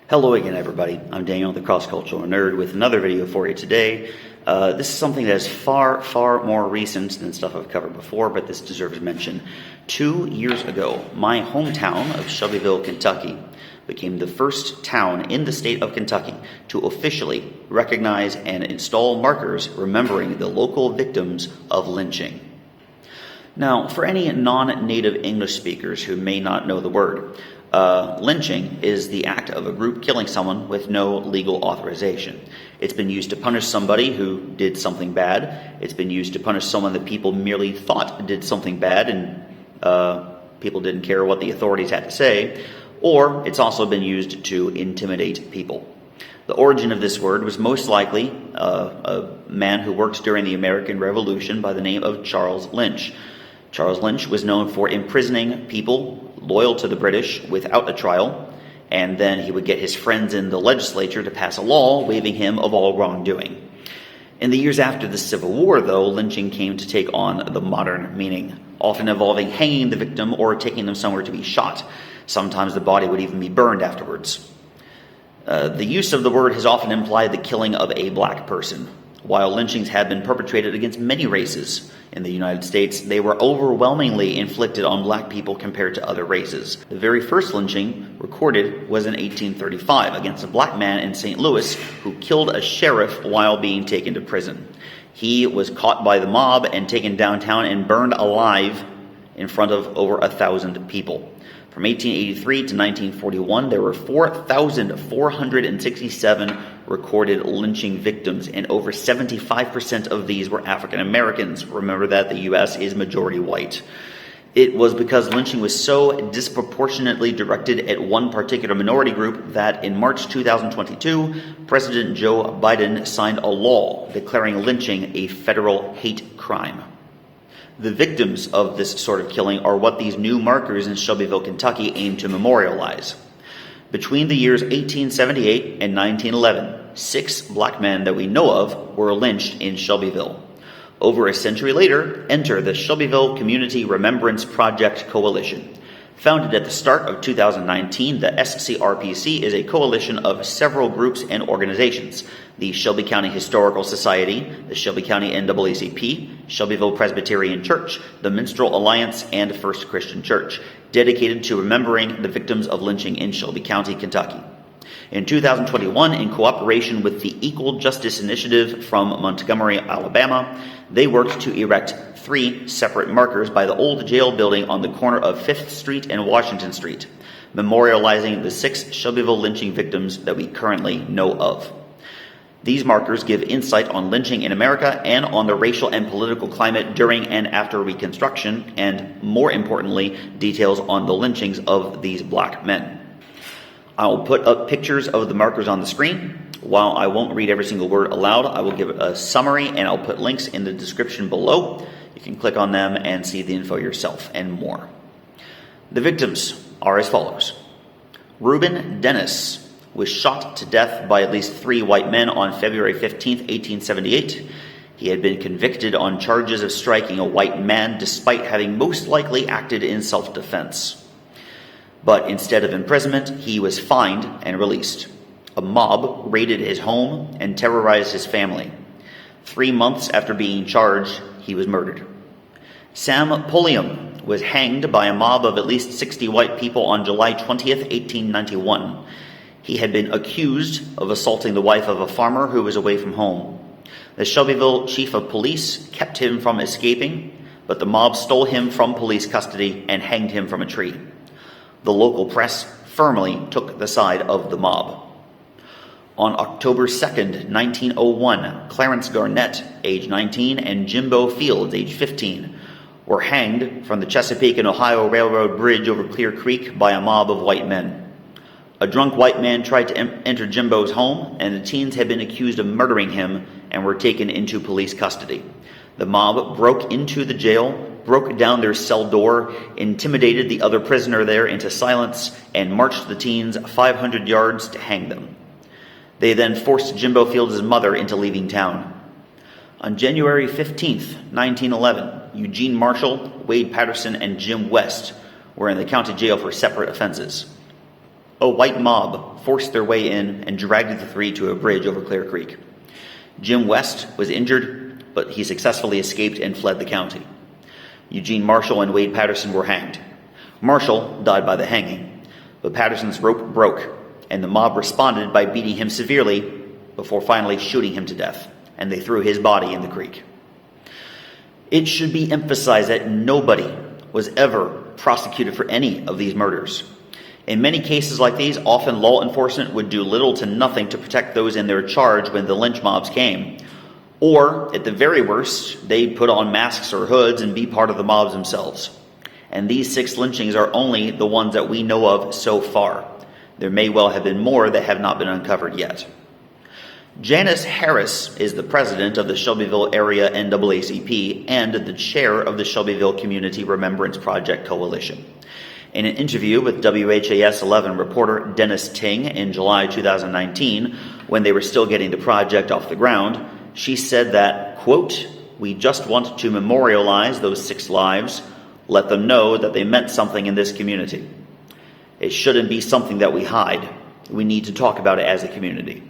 Hello again, everybody. I'm Daniel, the cross-cultural nerd, with another video for you today. This is something that is far, far more recent than stuff I've covered before, but this deserves mention. 2 years ago, my hometown of Shelbyville, Kentucky, became the first town in the state of Kentucky to officially recognize and install markers remembering the local victims of lynching. Now, for any non-native English speakers who may not know the word, lynching is the act of a group killing someone with no legal authorization. It's been used to punish somebody who did something bad. It's been used to punish someone that people merely thought did something bad and people didn't care what the authorities had to say. Or it's also been used to intimidate people. The origin of this word was most likely a man who worked during the American Revolution by the name of Charles Lynch. Charles Lynch was known for imprisoning people loyal to the British without a trial, and then he would get his friends in the legislature to pass a law waiving him of all wrongdoing. In the years after the Civil War, though, lynching came to take on the modern meaning, often involving hanging the victim or taking them somewhere to be shot. Sometimes the body would even be burned afterwards. The use of the word has often implied the killing of a black person. While lynchings have been perpetrated against many races in the United States, they were overwhelmingly inflicted on black people compared to other races. The very first lynching recorded was in 1835 against a black man in St. Louis who killed a sheriff while being taken to prison. He was caught by the mob and taken downtown and burned alive in front of over 1,000 people. From 1883 to 1941, there were 4,467 recorded lynching victims, and over 75% of these were African Americans. Remember that the U.S. is majority white. It was because lynching was so disproportionately directed at one particular minority group that in March 2022, President Joe Biden signed a law declaring lynching a federal hate crime. The victims of this sort of killing are what these new markers in Shelbyville, Kentucky aim to memorialize. Between the years 1878 and 1911, 6 black men that we know of were lynched in Shelbyville. Over a century later, enter the Shelbyville Community Remembrance Project Coalition. Founded at the start of 2019, the SCRPC is a coalition of several groups and organizations: the Shelby County Historical Society, the Shelby County NAACP, Shelbyville Presbyterian Church, the Minstrel Alliance, and First Christian Church, dedicated to remembering the victims of lynching in Shelby County, Kentucky. In 2021, in cooperation with the Equal Justice Initiative from Montgomery, Alabama, they worked to erect 3 separate markers by the old jail building on the corner of 5th Street and Washington Street, memorializing the 6 Shelbyville lynching victims that we currently know of. These markers give insight on lynching in America and on the racial and political climate during and after Reconstruction, and more importantly, details on the lynchings of these black men. I'll put up pictures of the markers on the screen. While I won't read every single word aloud, I will give a summary, and I'll put links in the description below. You can click on them and see the info yourself and more. The victims are as follows. Reuben Dennis was shot to death by at least 3 white men on February 15, 1878. He had been convicted on charges of striking a white man despite having most likely acted in self-defense. But instead of imprisonment, he was fined and released. A mob raided his home and terrorized his family. 3 months after being charged, he was murdered. Sam Pulliam was hanged by a mob of at least 60 white people on July 20th, 1891. He had been accused of assaulting the wife of a farmer who was away from home. The Shelbyville chief of police kept him from escaping, but the mob stole him from police custody and hanged him from a tree. The local press firmly took the side of the mob. On October 2nd, 1901, Clarence Garnett, age 19, and Jimbo Fields, age 15, were hanged from the Chesapeake and Ohio Railroad Bridge over Clear Creek by a mob of white men. A drunk white man tried to enter Jimbo's home, and the teens had been accused of murdering him and were taken into police custody. The mob broke into the jail, broke down their cell door, intimidated the other prisoner there into silence, and marched the teens 500 yards to hang them. They then forced Jimbo Fields' mother into leaving town. On January 15th, 1911, Eugene Marshall, Wade Patterson, and Jim West were in the county jail for separate offenses. A white mob forced their way in and dragged the three to a bridge over Clear Creek. Jim West was injured, but he successfully escaped and fled the county. Eugene Marshall and Wade Patterson were hanged. Marshall died by the hanging, but Patterson's rope broke, and the mob responded by beating him severely before finally shooting him to death, and they threw his body in the creek. It should be emphasized that nobody was ever prosecuted for any of these murders. In many cases like these, often law enforcement would do little to nothing to protect those in their charge when the lynch mobs came. Or, at the very worst, they'd put on masks or hoods and be part of the mobs themselves. And these 6 lynchings are only the ones that we know of so far. There may well have been more that have not been uncovered yet. Janice Harris is the president of the Shelbyville Area NAACP and the chair of the Shelbyville Community Remembrance Project Coalition. In an interview with WHAS 11 reporter Dennis Ting in July 2019, when they were still getting the project off the ground, she said that, quote, "We just want to memorialize those 6 lives, let them know that they meant something in this community. It shouldn't be something that we hide. We need to talk about it as a community."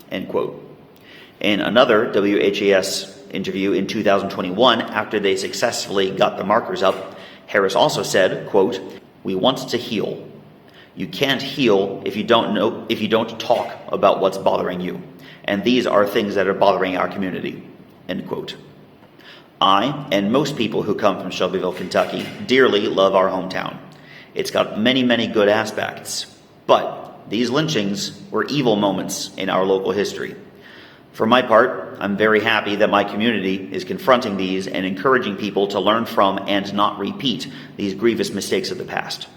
End quote. In another WHAS interview in 2021, after they successfully got the markers up, Harris also said, quote, "We want to heal. You can't heal if you don't talk about what's bothering you. And these are things that are bothering our community." End quote. I, and most people who come from Shelbyville, Kentucky, dearly love our hometown. It's got many, many good aspects. But these lynchings were evil moments in our local history. For my part, I'm very happy that my community is confronting these and encouraging people to learn from and not repeat these grievous mistakes of the past.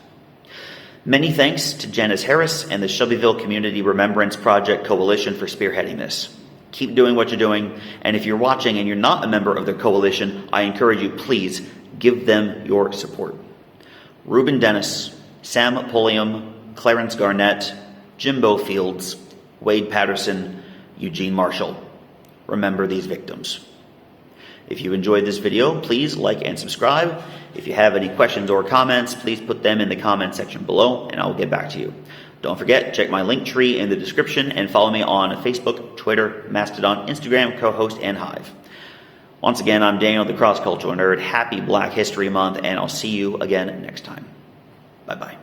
Many thanks to Janice Harris and the Shelbyville Community Remembrance Project Coalition for spearheading this. Keep doing what you're doing, and if you're watching and you're not a member of the coalition, I encourage you, please give them your support. Reuben Dennis, Sam Pulliam, Clarence Garnett, Jimbo Fields, Wade Patterson, Eugene Marshall. Remember these victims. If you enjoyed this video, please like and subscribe. If you have any questions or comments, please put them in the comment section below and I'll get back to you. Don't forget, check my link tree in the description and follow me on Facebook, Twitter, Mastodon, Instagram, co-host, and Hive. Once again, I'm Daniel, the Cross Cultural Nerd. Happy Black History Month, and I'll see you again next time. Bye-bye.